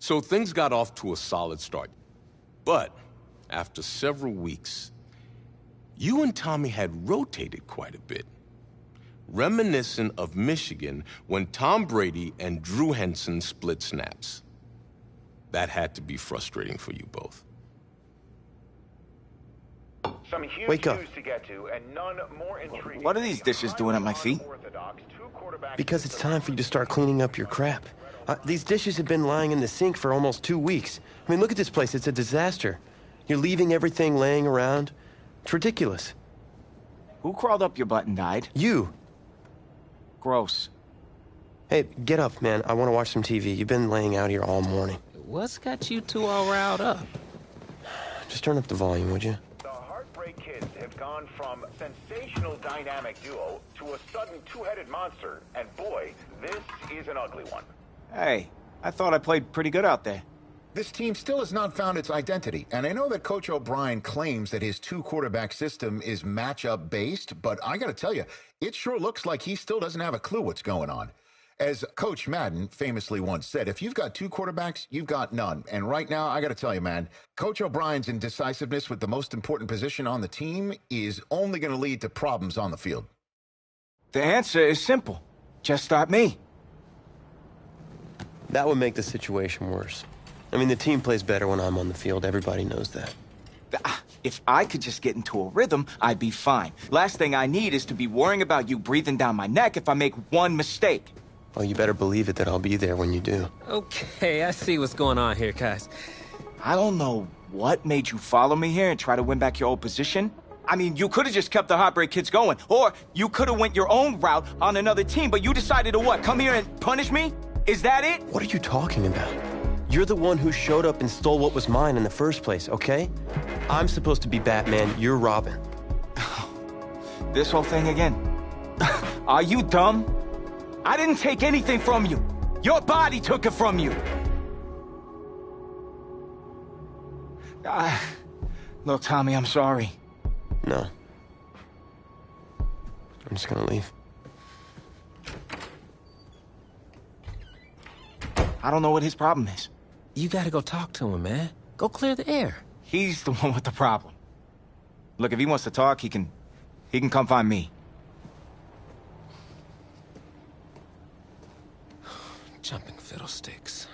So things got off to a solid start. But after several weeks, you and Tommy had rotated quite a bit. Reminiscent of Michigan when Tom Brady and Drew Henson split snaps. That had to be frustrating for you both. Some huge Wake up. news to get to, and none more intriguing. What are these dishes doing at my feet? Because it's time for you to start cleaning up your crap. These dishes have been lying in the sink for almost 2 weeks. I mean, look at this place. It's a disaster. You're leaving everything laying around. It's ridiculous. Who crawled up your butt and died? You. Gross. Hey, get up, man. I want to watch some TV. You've been laying out here all morning. What's got you two all riled up? Just turn up the volume, would you? The Heartbreak Kids have gone from sensational dynamic duo to a sudden two-headed monster, and boy, this is an ugly one. Hey, I thought I played pretty good out there. This team still has not found its identity, and I know that Coach O'Brien claims that his two-quarterback system is matchup-based, but I gotta tell you, it sure looks like he still doesn't have a clue what's going on. As Coach Madden famously once said, if you've got two quarterbacks, you've got none. And right now, I gotta tell you, man, Coach O'Brien's indecisiveness with the most important position on the team is only gonna lead to problems on the field. The answer is simple. Just start me. That would make the situation worse. I mean, the team plays better when I'm on the field. Everybody knows that. If I could just get into a rhythm, I'd be fine. Last thing I need is to be worrying about you breathing down my neck if I make one mistake. Well, you better believe it that I'll be there when you do. Okay, I see what's going on here, guys. I don't know what made you follow me here and try to win back your old position. I mean, you could have just kept the Heartbreak Kids going, or you could have went your own route on another team, but you decided to what, come here and punish me? Is that it? What are you talking about? You're the one who showed up and stole what was mine in the first place, okay? I'm supposed to be Batman, you're Robin. This whole thing again. Are you dumb? I didn't take anything from you. Your body took it from you. Look, Tommy, I'm sorry. No. I'm just gonna leave. I don't know what his problem is. You gotta go talk to him, man. Go clear the air. He's the one with the problem. Look, if he wants to talk, he can come find me. Jumping fiddlesticks.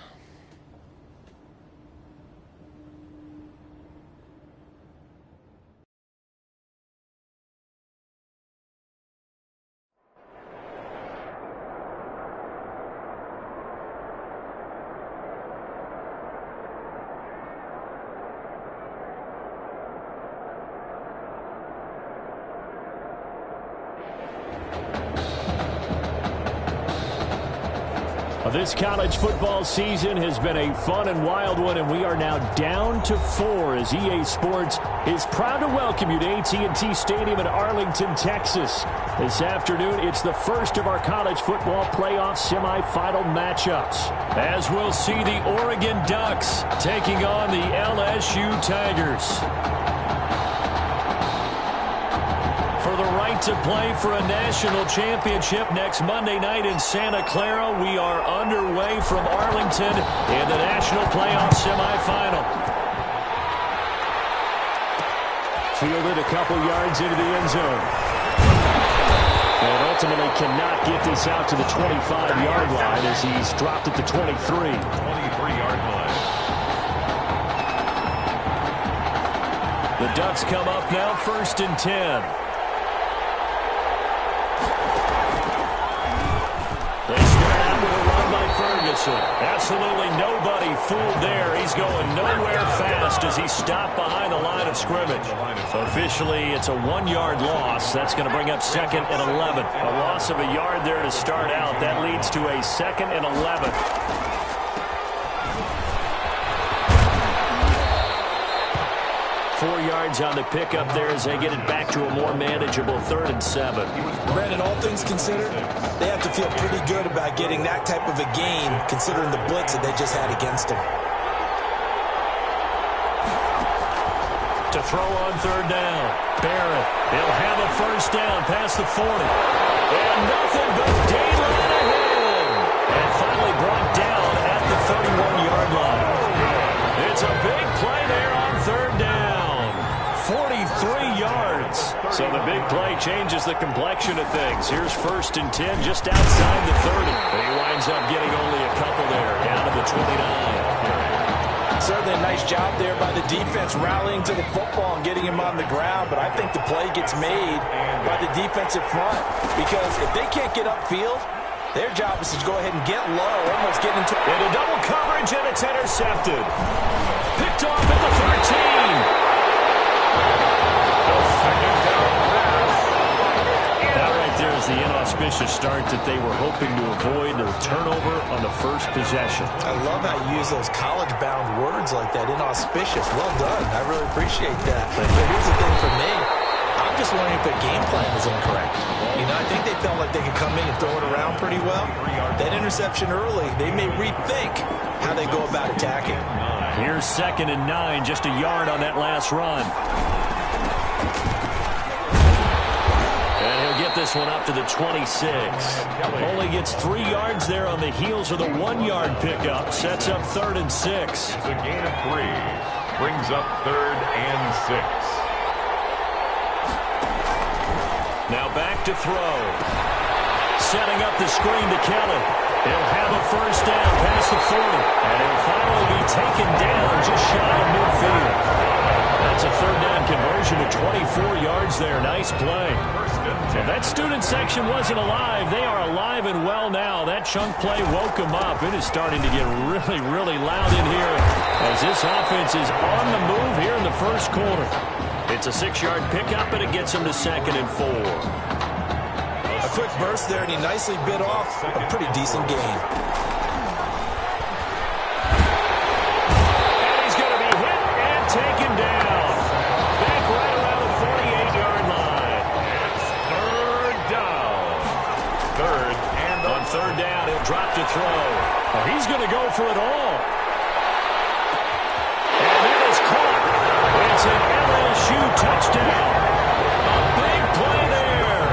This college football season has been a fun and wild one, and we are now down to 4 as EA Sports is proud to welcome you to AT&T Stadium in Arlington, Texas. This afternoon, it's the first of our college football playoff semifinal matchups, as we'll see the Oregon Ducks taking on the LSU Tigers. For the right to play for a national championship next Monday night in Santa Clara, we are underway from Arlington in the national playoff semifinal. Fielded a couple yards into the end zone. And ultimately cannot get this out to the 25-yard line as he's dropped at the 23. 23-yard line. The Ducks come up now 1st and 10. They start out with a run by Ferguson. Absolutely nobody fooled there. He's going nowhere fast as he's stopped behind the line of scrimmage. Officially, it's a 1-yard loss. That's going to bring up 2nd and 11. A loss of a yard there to start out. That leads to a 2nd and 11. 4 yards on the pickup there as they get it back to a more manageable 3rd and 7. Brandon, all things considered, they have to feel pretty good about getting that type of a game, considering the blitz that they just had against them. To throw on 3rd down. Barrett, they'll have a 1st down past the 40. And nothing but daylight ahead. And finally brought down at the 31-yard line. a big play there on third down. 43 yards. So the big play changes the complexion of things. Here's 1st and 10 just outside the 30. But he winds up getting only a couple there, down to the 29. Certainly a nice job there by the defense rallying to the football and getting him on the ground, but I think the play gets made by the defensive front because if they can't get upfield, their job is to go ahead and get low, almost get into double coverage, and it's intercepted. Picked off at the 13. That right there is the inauspicious start that they were hoping to avoid, the turnover on the first possession. I love how you use those college-bound words like that, inauspicious. Well done. I really appreciate that. But here's the thing for me. I'm just wondering if their game plan is incorrect. You know, I think they felt like they could come in and throw it around pretty well. That interception early, they may rethink how they go about attacking. Here's 2nd and 9, just a yard on that last run. And he'll get this one up to the 26. Only gets 3 yards there on the heels of the 1-yard pickup. Sets up 3rd and 6. It's a gain of 3. Brings up 3rd and 6. Now back to throw. Setting up the screen to Kelly. He'll have a 1st down past the 40. And he'll finally be taken down just shy of midfield. That's a 3rd down conversion to 24 yards there. Nice play. And that student section wasn't alive. They are alive and well now. That chunk play woke them up. It is starting to get really, really loud in here as this offense is on the move here in the first quarter. It's a 6-yard pickup, and it gets him to 2nd and 4. A quick burst there, and he nicely bit off a pretty decent gain. And he's going to be hit and taken down. Back right around the 48-yard line. It's 3rd down. 3rd and on 3rd down, he'll drop to throw. Oh, he's going to go for it all. And that is caught. It's an LSU touchdown. A big play there.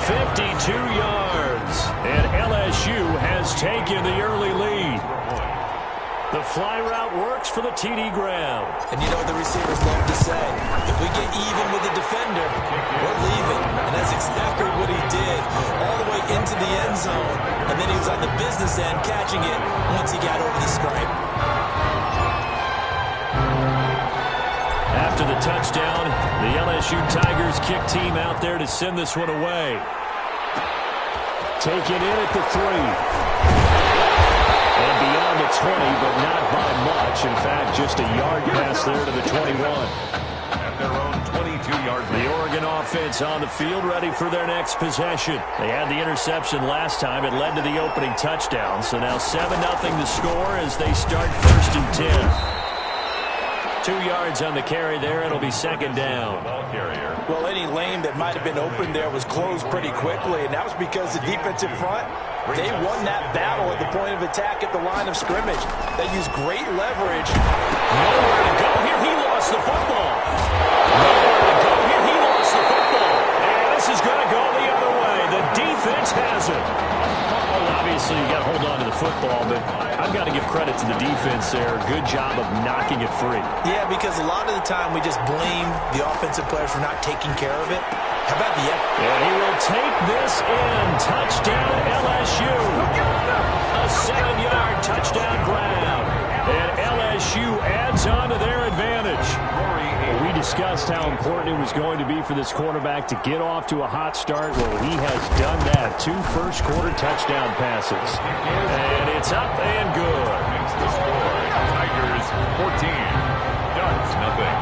52 yards. And LSU has taken the early lead. The fly route works for the TD ground. And you know what the receivers love to say? If we get even with the defender, we're leaving. And that's exactly what he did. All the way into the end zone. And then he was on the business end catching it once he got over the stripe. After the touchdown, the LSU Tigers kick team out there to send this one away. Taken in at the 3. And beyond the 20, but not by much. In fact, just a yard pass there to the 21. at their own 22-yard line. The Oregon offense on the field ready for their next possession. They had the interception last time. It led to the opening touchdown. So now 7-0 the score as they start 1st and 10. 2 yards on the carry there. It'll be 2nd down. Well, any lane that might have been open there was closed pretty quickly, and that was because the defensive front, they won that battle at the point of attack at the line of scrimmage. They used great leverage. Nowhere to go here. He lost the football. Nowhere to go here. He lost the football. And this is going to go the other way. The defense has it. Obviously, you got to hold on to the football, but I've got to give credit to the defense there. Good job of knocking it free. Yeah, because a lot of the time we just blame the offensive players for not taking care of it. How about the effort? And he will take this in. Touchdown, LSU. A 7-yard touchdown grab. And LSU adds on to their advantage. We discussed how important it was going to be for this quarterback to get off to a hot start. Well, he has done that. 2 first-quarter touchdown passes. And it's up and good. Makes the score. Tigers 14. Ducks nothing.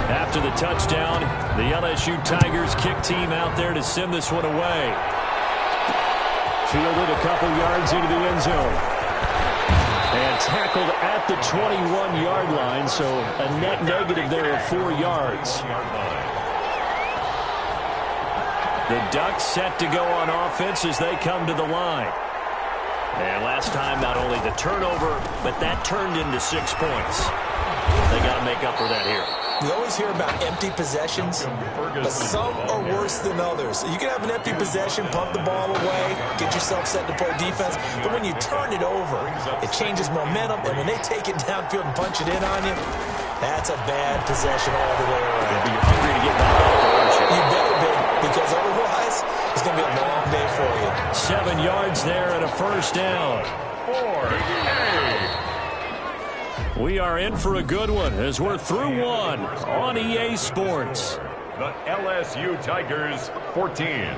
After the touchdown, the LSU Tigers kick team out there to send this one away. Fielded a couple yards into the end zone. And tackled at the 21-yard line, so a net negative there of 4 yards. The Ducks set to go on offense as they come to the line. And last time, not only the turnover, but that turned into 6 points. They got to make up for that here. We always hear about empty possessions, but some are worse than others. You can have an empty possession, punt the ball away, get yourself set to play defense, but when you turn it over, it changes momentum, and when they take it downfield and punch it in on you, that's a bad possession all the way around. You'll be hungry to get back out there, aren't you? You better be, because otherwise, it's going to be a long day for you. 7 yards there and a first down. 4. We are in for a good one as we're through one on EA Sports. The LSU Tigers 14,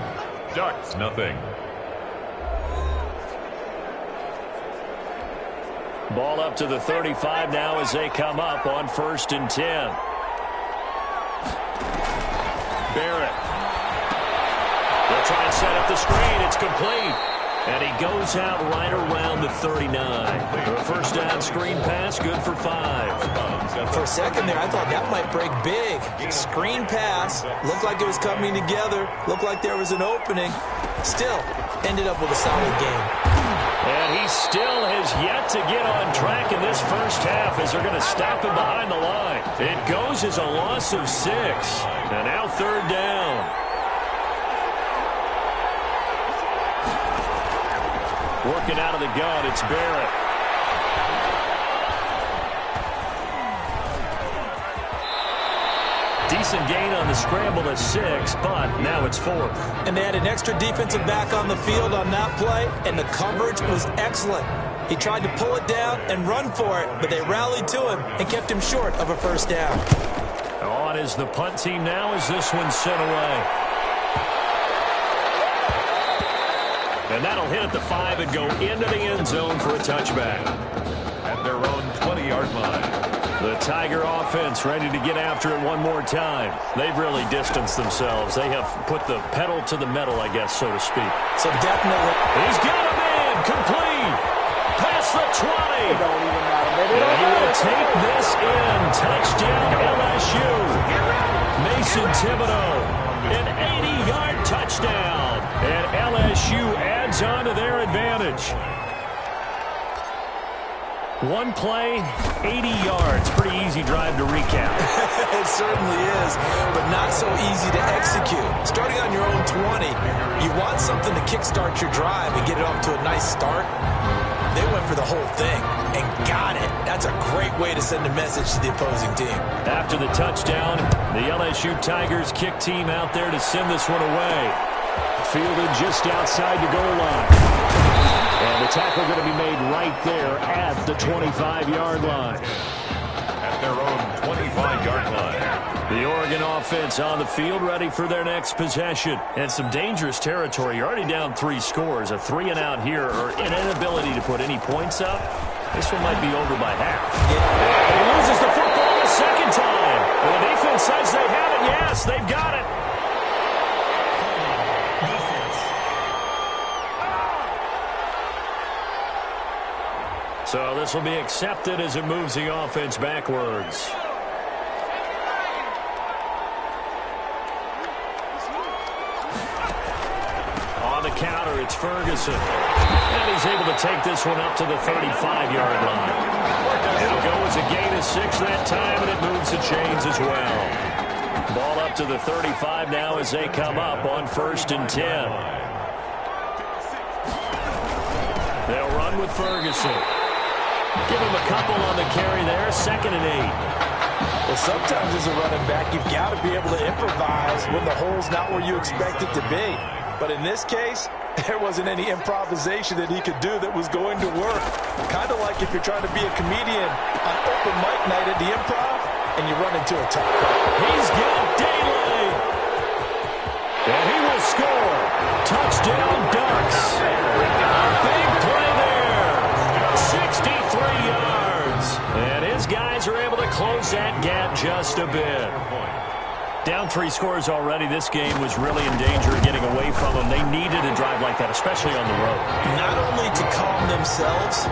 Ducks nothing. Ball up to the 35 now as they come up on 1st and 10. Barrett. They'll try and set up the screen. It's complete. And he goes out right around the 39. A first down screen pass, good for 5. For a second there, I thought that might break big. Screen pass, looked like it was coming together, looked like there was an opening. Still, ended up with a solid game. And he still has yet to get on track in this first half as they're going to stop him behind the line. It goes as a loss of 6. And now 3rd down. Working out of the gun, it's Barrett. Decent gain on the scramble at 6, but now it's 4th. And they had an extra defensive back on the field on that play, and the coverage was excellent. He tried to pull it down and run for it, but they rallied to him and kept him short of a first down. On is the punt team now as this one's sent away. And that'll hit at the 5 and go into the end zone for a touchback. At their own 20-yard line. The Tiger offense ready to get after it one more time. They've really distanced themselves. They have put the pedal to the metal, I guess, so to speak. So definitely. He's got him in. Complete. Past the 20. And he will take this in. Touchdown LSU. Mason Thibodeau. An 80-yard touchdown. And LSU adds on to their advantage. One play, 80 yards. Pretty easy drive to recap. It certainly is, but not so easy to execute. Starting on your own 20, you want something to kickstart your drive and get it off to a nice start. They went for the whole thing and got it. That's a great way to send a message to the opposing team. After the touchdown, the LSU Tigers kick team out there to send this one away. Fielded just outside the goal line. And the tackle going to be made right there at the 25-yard line. At their own 25-yard line. The Oregon offense on the field ready for their next possession. And some dangerous territory. You're already down 3 scores. A 3-and-out here or an inability to put any points up. This one might be over by half. And he loses the football a second time. And the defense says they have it. Yes, they've got it. So this will be accepted as it moves the offense backwards. On the counter, it's Ferguson. And he's able to take this one up to the 35-yard line. It'll go as a gain of 6 that time, and it moves the chains as well. Ball up to the 35 now as they come up on 1st and 10. They'll run with Ferguson. Give him a couple on the carry there. 2nd and 8. Well, sometimes as a running back, you've got to be able to improvise when the hole's not where you expect it to be. But in this case, there wasn't any improvisation that he could do that was going to work. Kind of like if you're trying to be a comedian on open mic night at the Improv and you run into a tough crowd. He's got daylight. And he will score. Touchdown Ducks. Big play there. 63 yards. And his guys are able to close that gap just a bit. Down 3 scores already. This game was really in danger of getting away from them. They needed a drive like that, especially on the road. Not only to calm themselves,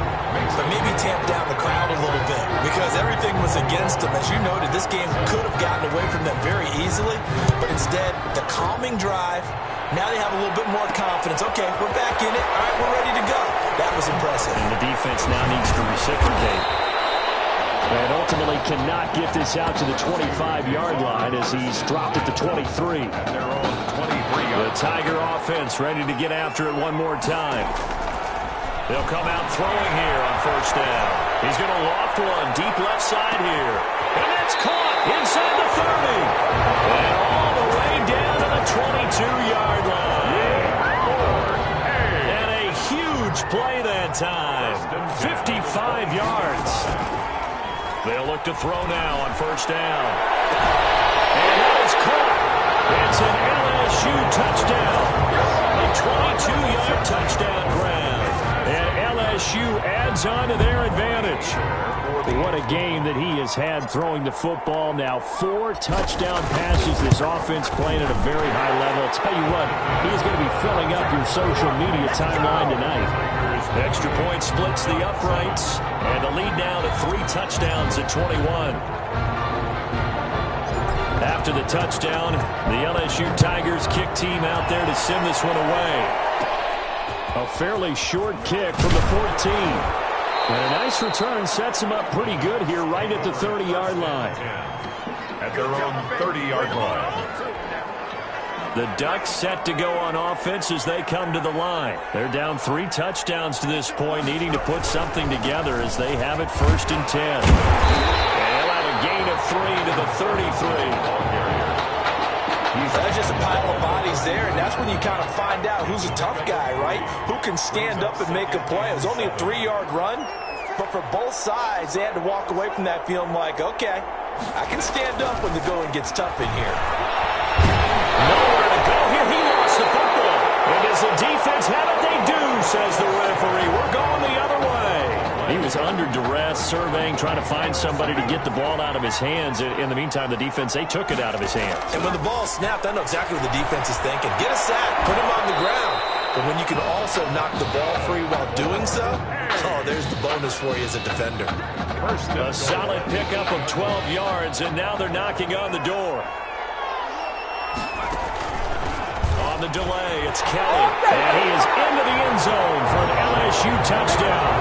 but maybe tamp down the crowd a little bit because everything was against them. As you noted, this game could have gotten away from them very easily, but instead, the calming drive, now they have a little bit more confidence. Okay, we're back in it. All right, we're ready to go. That was impressive. And the defense now needs to reciprocate. And ultimately cannot get this out to the 25-yard line as he's dropped at the 23. The Tiger offense ready to get after it one more time. They'll come out throwing here on first down. He's going to loft one deep left side here. And that's caught inside the 30. And all the way down to the 22-yard line. And a huge play that time. 55 yards. They'll look to throw now on first down. And that is caught. It's an LSU touchdown. A 22-yard touchdown grab. And LSU adds on to their advantage. What a game that he has had throwing the football. Now 4 touchdown passes. This offense playing at a very high level. I'll tell you what, he's going to be filling up your social media timeline tonight. Extra point splits the uprights. And the lead now to 3 touchdowns at 21. After the touchdown, the LSU Tigers kick team out there to send this one away. A fairly short kick from the 14. And a nice return sets them up pretty good here right at the 30-yard line. At their own 30-yard line. The Ducks set to go on offense as they come to the line. They're down 3 touchdowns to this point, needing to put something together as they have it 1st and 10. And they'll have a gain of 3 to the 33. That's just a pile of bodies there, and that's when you kind of find out who's a tough guy, right? Who can stand up and make a play. It was only a 3-yard run, but for both sides, they had to walk away from that feeling like, okay, I can stand up when the going gets tough in here. Nowhere to go here. He lost the football. And does the defense have it? They do, says the referee. We're going the other way. He was under duress, surveying, trying to find somebody to get the ball out of his hands. In the meantime, the defense, they took it out of his hands. And when the ball snapped, I know exactly what the defense is thinking. Get a sack, put him on the ground. But when you can also knock the ball free while doing so, oh, there's the bonus for you as a defender. A solid pickup of 12 yards, and now they're knocking on the door. On the delay, it's Kelly. And he is into the end zone for an LSU touchdown.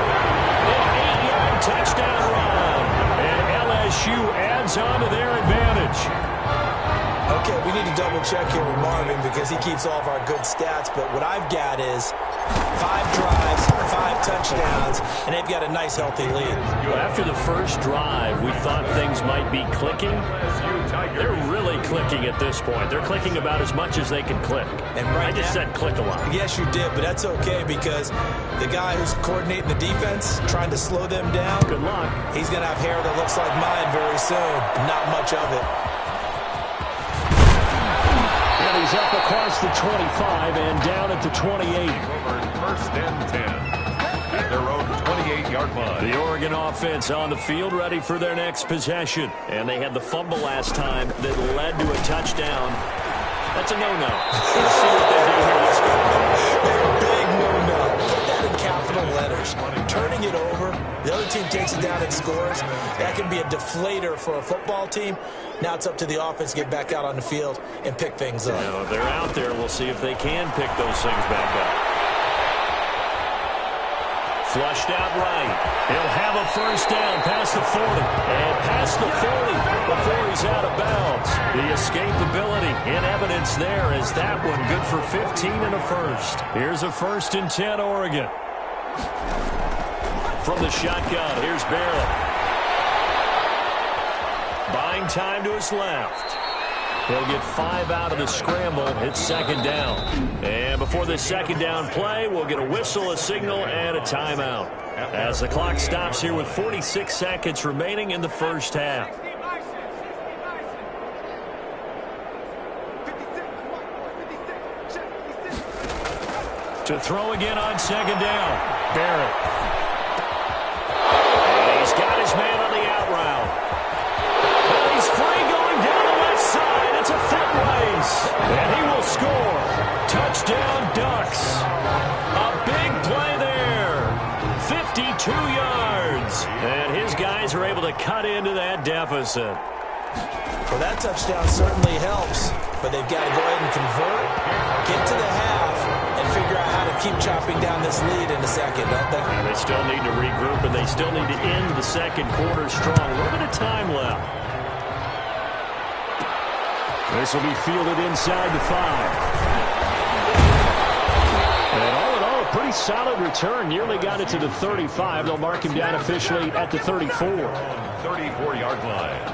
An 8-yard touchdown run. And LSU adds on to their advantage. Okay, we need to double check here with Marvin because he keeps all of our good stats. But what I've got is 5 drives, 5 touchdowns, and they've got a nice, healthy lead. After the first drive, we thought things might be clicking. They're really clicking at this point. They're clicking about as much as they can click. And right I just said click a lot. Yes, you did, but that's okay because the guy who's coordinating the defense, trying to slow them down, good luck. He's going to have hair that looks like mine very soon. Not much of it. And he's up across the 25 and down at the 28. 1st and 10. At their own 28-yard line. The Oregon offense on the field ready for their next possession. And they had the fumble last time that led to a touchdown. That's a no-no. Let's see what they do here. Let's go. Big no-no. Put that in capital letters. Turning it over, the other team takes it down and scores. That can be a deflator for a football team. Now it's up to the offense to get back out on the field and pick things up. Now, if they're out there, we'll see if they can pick those things back up. Flushed out right. He'll have a first down past the 40. And past the 40 before he's out of bounds. The escapability in evidence there is that one good for 15 and a first. Here's a 1st and 10 Oregon. From the shotgun, here's Barrett. Buying time to his left. He'll get 5 out of the scramble. It's 2nd down. And before this 2nd down play, we'll get a whistle, a signal, and a timeout. As the clock stops here with 46 seconds remaining in the first half. To throw again on 2nd down. Barrett. And he's got his man on the out route. And he's free going down the left side. It's a foot race. And he will score. Touchdown Ducks. A big play there. 52 yards. And his guys are able to cut into that deficit. Well, that touchdown certainly helps, but they've got to go ahead and convert, get to the half, and figure out how to keep chopping down this lead in a second, don't they? And they still need to regroup, and they still need to end the second quarter strong. A little bit of time left. This will be fielded inside the 5. And all in all, a pretty solid return. Nearly got it to the 35. They'll mark him down officially at the 34. 34-yard line.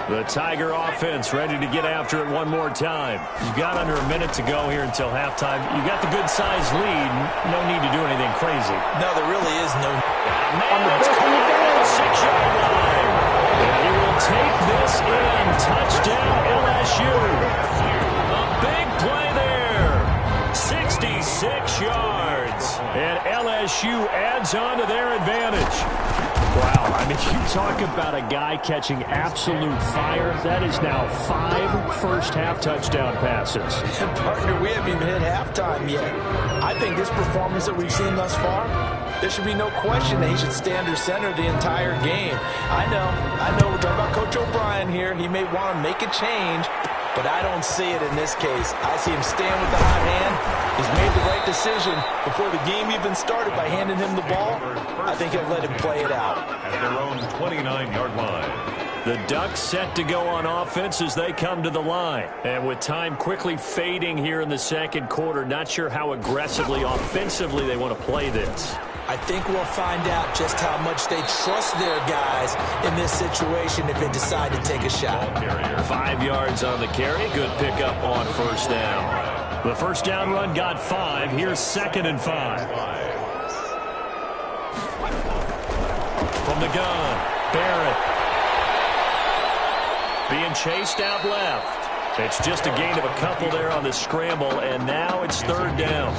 The Tiger offense ready to get after it one more time. You've got under a minute to go here until halftime. You got the good-sized lead. No need to do anything crazy. No, there really is no... It's caught at the 6-yard line. And he will take this in. Touchdown, LSU. A big play there. 66 yards. And LSU adds on to their advantage. Wow, I mean, you talk about a guy catching absolute fire. That is now 5 first-half touchdown passes. Partner, we haven't even hit halftime yet. I think this performance that we've seen thus far, there should be no question that he should stay under center the entire game. I know, we're talking about Coach O'Brien here. He may want to make a change, but I don't see it in this case. I see him stand with the hot hand. He's made the right decision before the game even started by handing him the ball. I think he'll let him play it out. At their own 29-yard line. The Ducks set to go on offense as they come to the line. And with time quickly fading here in the second quarter, not sure how aggressively, offensively they want to play this. I think we'll find out just how much they trust their guys in this situation if they decide to take a shot. 5 yards on the carry. Good pickup on first down. The first down run got 5. Here's 2nd and 5. From the gun, Barrett. Being chased out left. It's just a gain of a couple there on the scramble, and now it's 3rd down.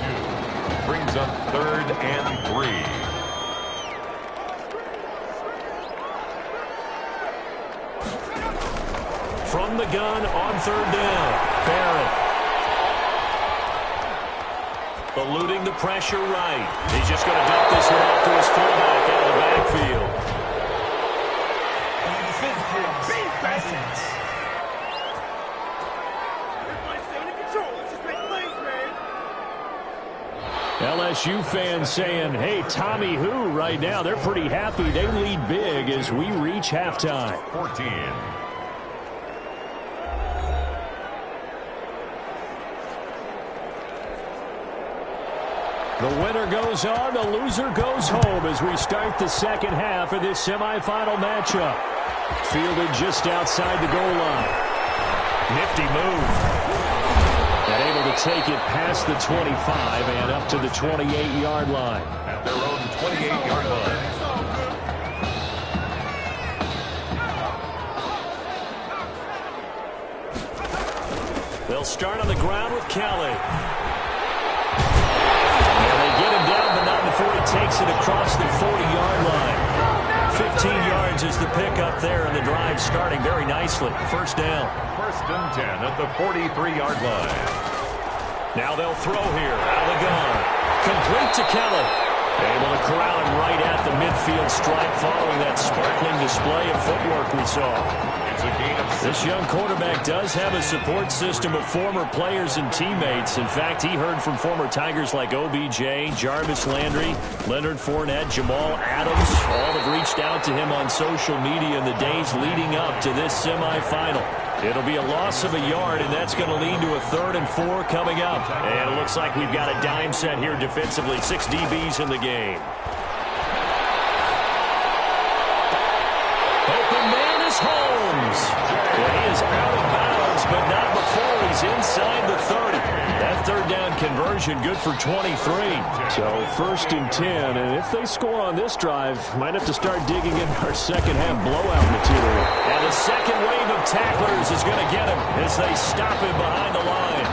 Brings up 3rd and 3. From the gun on 3rd down, Barrett. Eluding the pressure right. He's just going to dump this one off to his fullback out of the backfield. LSU fans saying, hey, Tommy who right now. They're pretty happy. They lead big as we reach halftime. 14. The winner goes on, the loser goes home as we start the second half of this semifinal matchup. Fielded just outside the goal line. Nifty move. And able to take it past the 25 and up to the 28-yard line. At their own 28-yard line. They'll start on the ground with Kelly. Get him down, but not before he takes it across the 40-yard line. 15 yards is the pickup there, and the drive starting very nicely. First down. 1st and 10 at the 43-yard line. Now they'll throw here out of the gun. Complete to Kelly. Able to corral him right at the midfield stripe following that sparkling display of footwork we saw. It's a gain of 6. This young quarterback does have a support system of former players and teammates. In fact, he heard from former Tigers like OBJ, Jarvis Landry, Leonard Fournette, Jamal Adams. All have reached out to him on social media in the days leading up to this semifinal. It'll be a loss of a yard, and that's going to lead to a 3rd and 4 coming up. And it looks like we've got a dime set here defensively. 6 DBs in the game. Open man is Holmes. And he is out of bounds, but not before he's inside the 30. That 3rd down conversion good for 23. So 1st and 10, and if they score on this drive, might have to start digging in our second half blowout material. And the second wave of tacklers is going to get him as they stop him behind the line.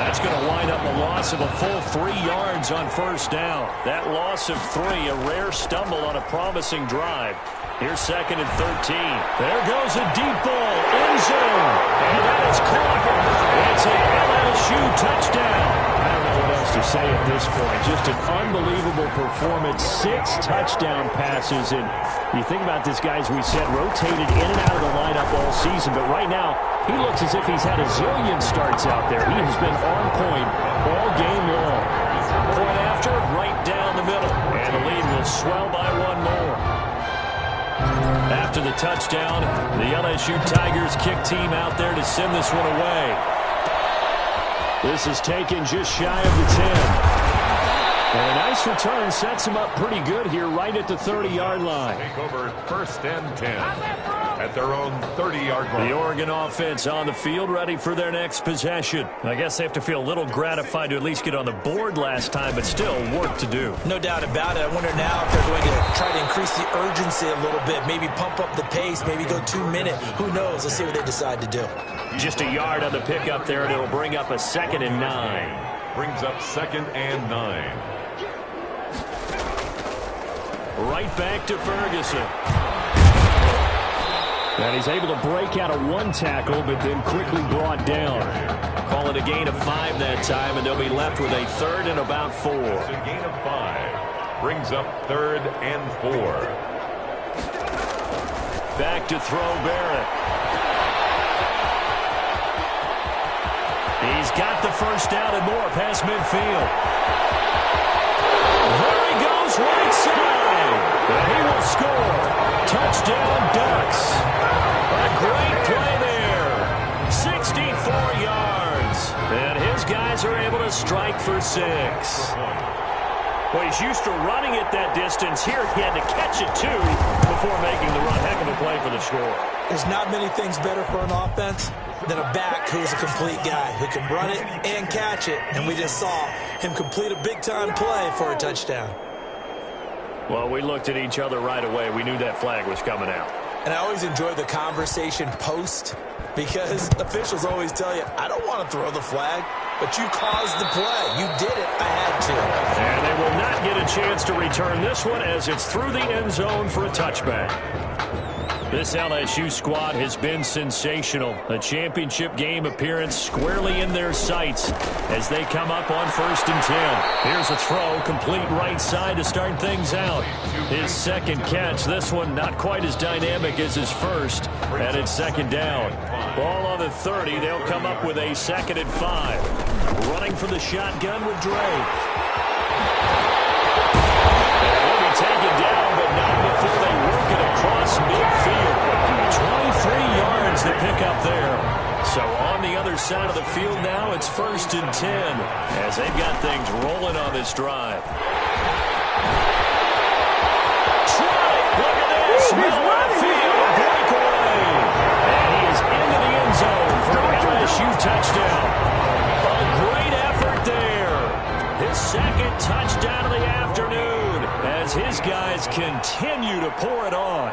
That's going to wind up a loss of a full 3 yards on first down. That loss of 3, a rare stumble on a promising drive. Here's 2nd and 13. There goes a deep ball, end zone, and that is caught. It's an LSU touchdown. I don't know what else to say at this point. Just an unbelievable performance. 6 touchdown passes, and you think about this, guys, we said rotated in and out of the lineup all season, but right now He looks as if he's had a zillion starts out there. He has been on point all game long. Point after, right down the middle. And the lead will swell by one more. After the touchdown, the LSU Tigers kick team out there to send this one away. This is taken just shy of the 10. And a nice return sets him up pretty good here right at the 30-yard line. Take over 1st and 10 at their own 30-yard line. The Oregon offense on the field ready for their next possession. I guess they have to feel a little gratified to at least get on the board last time, but still work to do. No doubt about it. I wonder now if they're going to try to increase the urgency a little bit, maybe pump up the pace, maybe go 2 minute. Who knows? Let's see what they decide to do. Just a yard on the pickup there, and it'll bring up a 2nd and 9. Brings up 2nd and 9. Right back to Ferguson. And he's able to break out of one tackle, but then quickly brought down. Call it a gain of 5 that time, and they'll be left with a 3rd and about 4. It's a gain of 5. Brings up 3rd and 4. Back to throw Barrett. He's got the first down and more past midfield. There he goes, right side. And he will score. Touchdown, Ducks. A great play there. 64 yards. And his guys are able to strike for 6. Well, he's used to running it that distance. Here he had to catch it, too, before making the run. Heck of a play for the score. There's not many things better for an offense than a back who is a complete guy who can run it and catch it. And we just saw him complete a big-time play for a touchdown. Well, we looked at each other right away. We knew that flag was coming out. And I always enjoy the conversation post because officials always tell you, I don't want to throw the flag, but you caused the play. You did it. I had to. And they will not get a chance to return this one as it's through the end zone for a touchback. This LSU squad has been sensational. A championship game appearance squarely in their sights as they come up on 1st and 10. Here's a throw, complete right side to start things out. His 2nd catch, this one not quite as dynamic as his first, and it's 2nd down. Ball on the 30, they'll come up with a 2nd and 5. Running for the shotgun with Drake. They'll be taken down, but not before they work it across midfield. 23 yards they pick up there. So on the other side of the field now, it's 1st and 10 as they've got things rolling on this drive. Look at this. Middle of the field, breakaway. And he is into the end zone for an LSU touchdown. A great effort there. His 2nd touchdown of the afternoon as his guys continue to pour it on.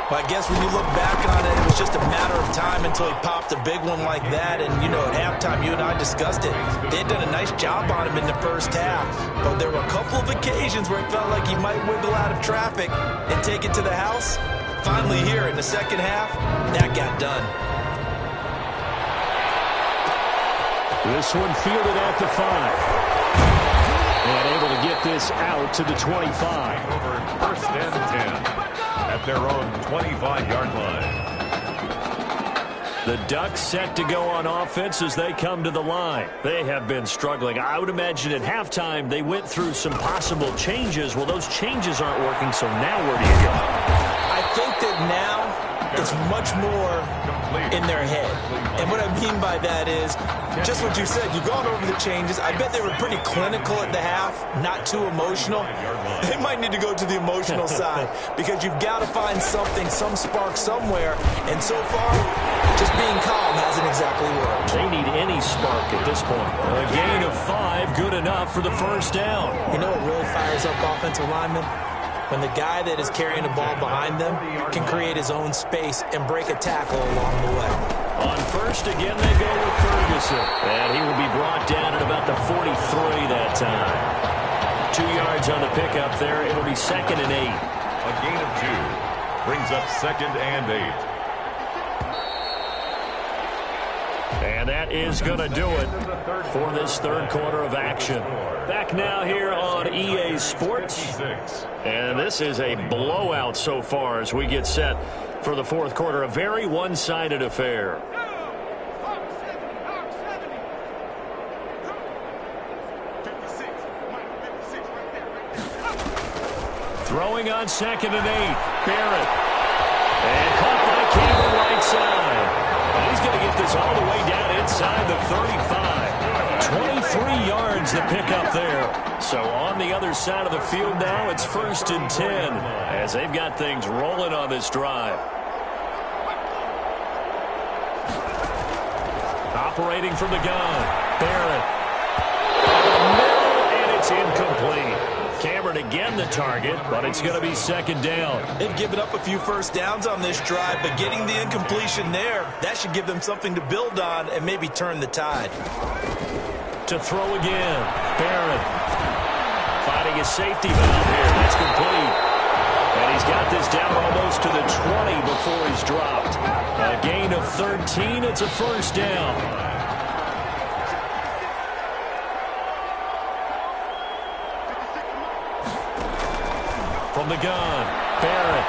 Well, I guess when you look back on it, it was just a matter of time until he popped a big one like that. And, you know, at halftime, you and I discussed it. They had done a nice job on him in the first half. But there were a couple of occasions where it felt like he might wiggle out of traffic and take it to the house. Finally here in the 2nd half, that got done. This one fielded at the 5. And able to get this out to the 25. Over 1st and 10 at their own 25-yard line. The Ducks set to go on offense as they come to the line. They have been struggling. I would imagine at halftime they went through some possible changes. Well, those changes aren't working, so now where do you go? I think that now it's much more in their head. And what I mean by that is just what you said. You've gone over the changes. I bet they were pretty clinical at the half, not too emotional. They might need to go to the emotional side because you've got to find something, some spark somewhere. And so far, just being calm hasn't exactly worked. They need any spark at this point. A gain of 5, good enough for the 1st down. You know what really fires up offensive linemen? When the guy that is carrying the ball behind them can create his own space and break a tackle along the way. On 1st again, they go with Ferguson. And he will be brought down at about the 43 that time. 2 yards on the pickup there. It'll be 2nd and 8. A gain of 2. Brings up 2nd and 8. And that is going to do it for this 3rd quarter of action. Back now here on EA Sports. And this is a blowout so far as we get set for the 4th quarter. A very one-sided affair. Throwing on 2nd and 8. Barrett. And caught by Cameron right side. And he's going to get this all the way down inside the 35. 23 yards to pick up there. So on the other side of the field now, it's 1st and 10 as they've got things rolling on this drive. Operating from the gun. Barrett. And it's incomplete. Cameron again the target, but it's going to be 2nd down. They've given up a few first downs on this drive, but getting the incompletion there, that should give them something to build on and maybe turn the tide. To throw again. Barrett finding a safety valve here. That's complete. And he's got this down almost to the 20 before he's dropped. A gain of 13. It's a 1st down. From the gun, Barrett.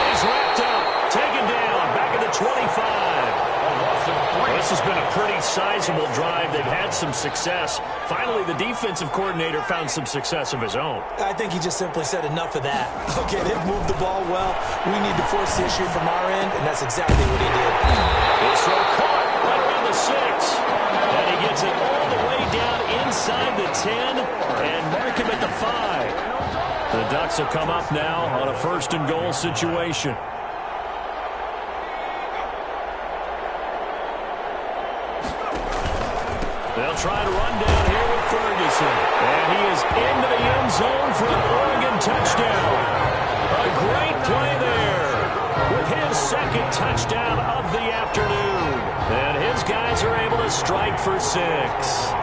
He's wrapped up, taken down, back at the 25. Well, this has been a pretty sizable drive. They've had some success. Finally, the defensive coordinator found some success of his own. I think he just simply said enough of that. Okay, they've moved the ball well. We need to force the issue from our end, and that's exactly what he did. This throw caught right around the 6. And he gets it all the way down inside the 10 and mark him at the 5. The Ducks will come up now on a 1st and goal situation. They'll try to run down here with Ferguson. And he is into the end zone for an Oregon touchdown. A great play there with his 2nd touchdown of the afternoon. And his guys are able to strike for 6.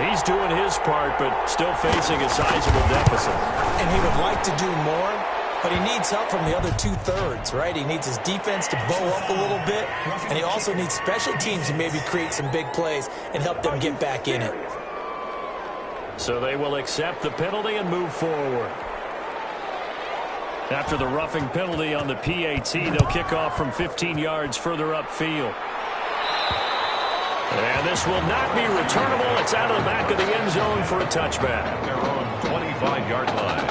He's doing his part, but still facing a sizable deficit. And he would like to do more, but he needs help from the other 2/3, right? He needs his defense to bow up a little bit, and he also needs special teams to maybe create some big plays and help them get back in it. So they will accept the penalty and move forward. After the roughing penalty on the PAT, they'll kick off from 15 yards further upfield. And this will not be returnable. It's out of the back of the end zone for a touchback. Their own 25-yard line.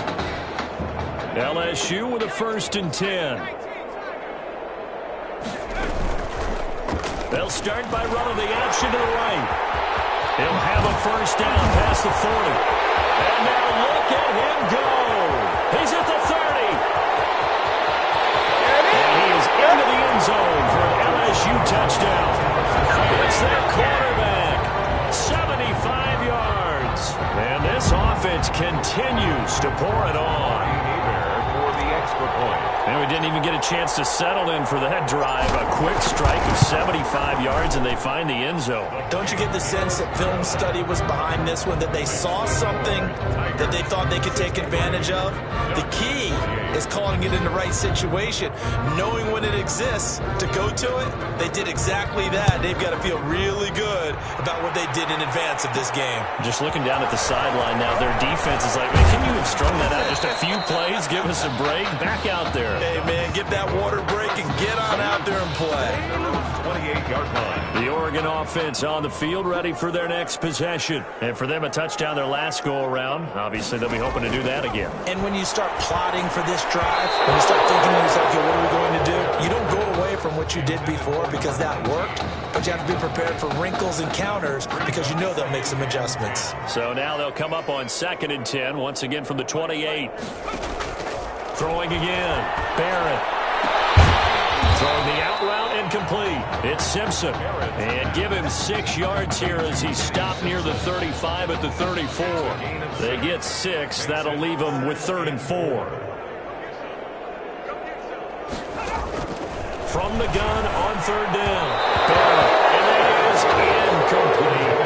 LSU with a 1st and 10. They'll start by running the option to the right. He'll have a 1st down past the 40. And now look at him go. He's at the 30. And he is into the end zone for an LSU touchdown. It's their quarterback, 75 yards. And this offense continues to pour it on. For the extra point. And we didn't even get a chance to settle in for that drive. A quick strike of 75 yards, and they find the end zone. Don't you get the sense that film study was behind this one, that they saw something that they thought they could take advantage of? The key is calling it in the right situation, knowing when it exists to go to it. They did exactly that. They've got to feel really good about what they did in advance of this game. Just looking down at the sideline now, their defense is like, man, can you have strung that out just a few plays? Give us a break. Back out there. Hey, man, get that water break and get on out there and play. 28-yard line. The Oregon offense on the field, ready for their next possession. And for them, a touchdown their last go-around. Obviously, they'll be hoping to do that again. And when you start plotting for this drive, when you start thinking to yourself, okay, what are we going to do? You don't go away from what you did before because that worked, but you have to be prepared for wrinkles and counters because you know they'll make some adjustments. So now they'll come up on 2nd and 10, once again from the 28. Throwing again. Barrett. Throwing the out route incomplete. It's Simpson. And give him 6 yards here as he stopped near the 35 at the 34. They get 6. That'll leave them with 3rd and 4. From the gun on 3rd down. Barrett. And that is incomplete.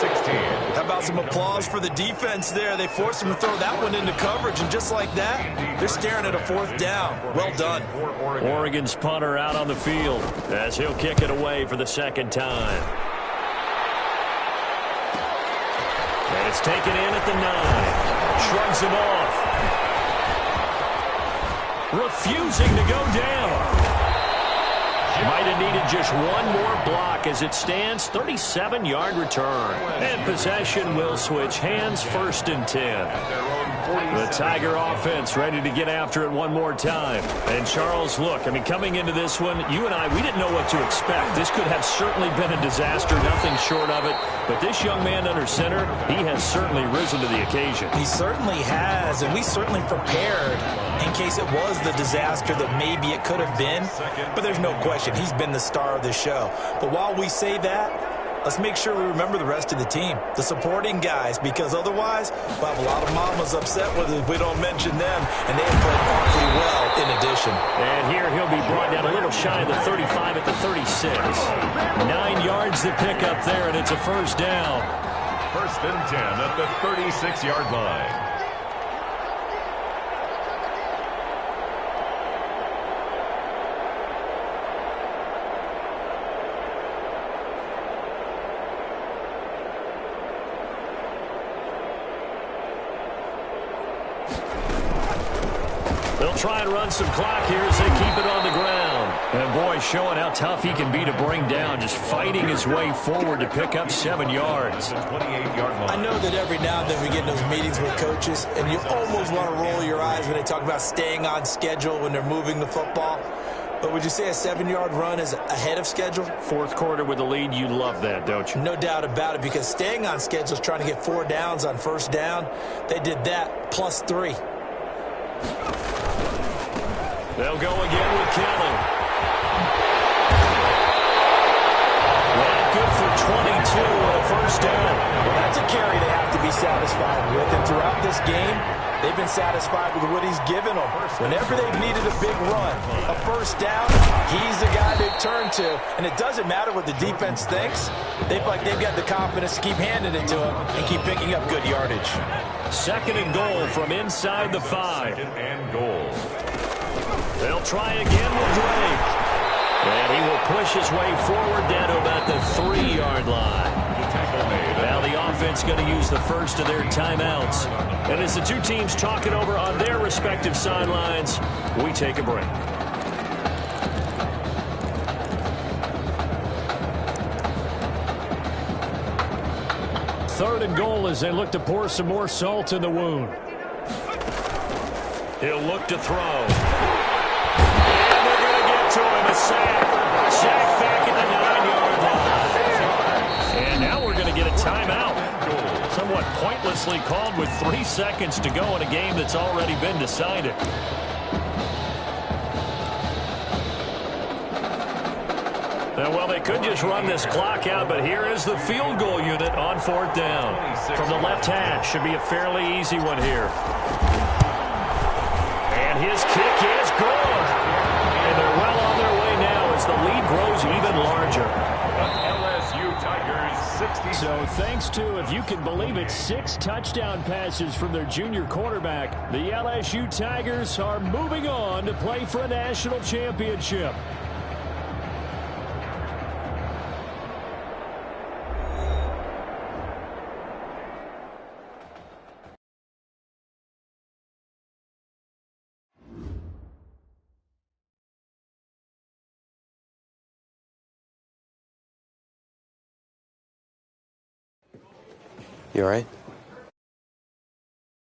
16. How about some applause for the defense there? They forced him to throw that one into coverage, and just like that, they're staring at a 4th down. Well done. Oregon's punter out on the field as he'll kick it away for the 2nd time. And it's taken in at the 9. Shrugs him off. Refusing to go down. Might have needed just one more block as it stands. 37-yard return. And possession will switch hands. 1st and 10. At their own The Tiger offense ready to get after it one more time. And Charles, look, I mean, coming into this one, you and I, we didn't know what to expect. This could have certainly been a disaster, nothing short of it. But this young man under center, he has certainly risen to the occasion. He certainly has, and we certainly prepared in case it was the disaster that maybe it could have been. But there's no question, he's been the star of the show. But while we say that, let's make sure we remember the rest of the team, the supporting guys, because otherwise we'll have a lot of mamas upset with us if we don't mention them, and they have played awfully well in addition. And here he'll be brought down a little shy of the 35 at the 36. 9 yards to pick up there, and it's a first down. First and 10 at the 36-yard line. They'll try and run some clock here as they keep it on the ground. And boy, showing how tough he can be to bring down, just fighting his way forward to pick up 7 yards. 28-yard line. I know that every now and then we get in those meetings with coaches, and you almost want to roll your eyes when they talk about staying on schedule when they're moving the football. But would you say a 7-yard run is ahead of schedule? Fourth quarter with the lead, you love that, don't you? No doubt about it, because staying on schedule is trying to get 4 downs on first down. They did that, plus 3. They'll go again with Kelly. Well, good for 22 and a first down. Well, that's a carry they have to be satisfied with. And throughout this game, they've been satisfied with what he's given them. Whenever they've needed a big run, a first down, he's the guy they've turned to. And it doesn't matter what the defense thinks. They feel like they've got the confidence to keep handing it to him and keep picking up good yardage. Second and goal from inside the 5. Second and goal. They'll try again with Drake. And he will push his way forward down to about the 3-yard line. Now the offense going to use the first of their timeouts. And as the two teams talk it over on their respective sidelines, we take a break. Third and goal as they look to pour some more salt in the wound. He'll look to throw. And they're going to get to him. A sack. Sack back at the 9-yard line. And now we're going to get a timeout. Somewhat pointlessly called with 3 seconds to go in a game that's already been decided. Now, well, they could just run this clock out, but here is the field goal unit on 4th down. From the left hash, should be a fairly easy one here. And his kick is good. And they're well on their way now as the lead grows even larger. LSU Tigers 60. So thanks to, if you can believe it, 6 touchdown passes from their junior quarterback, the LSU Tigers are moving on to play for a national championship. You all right?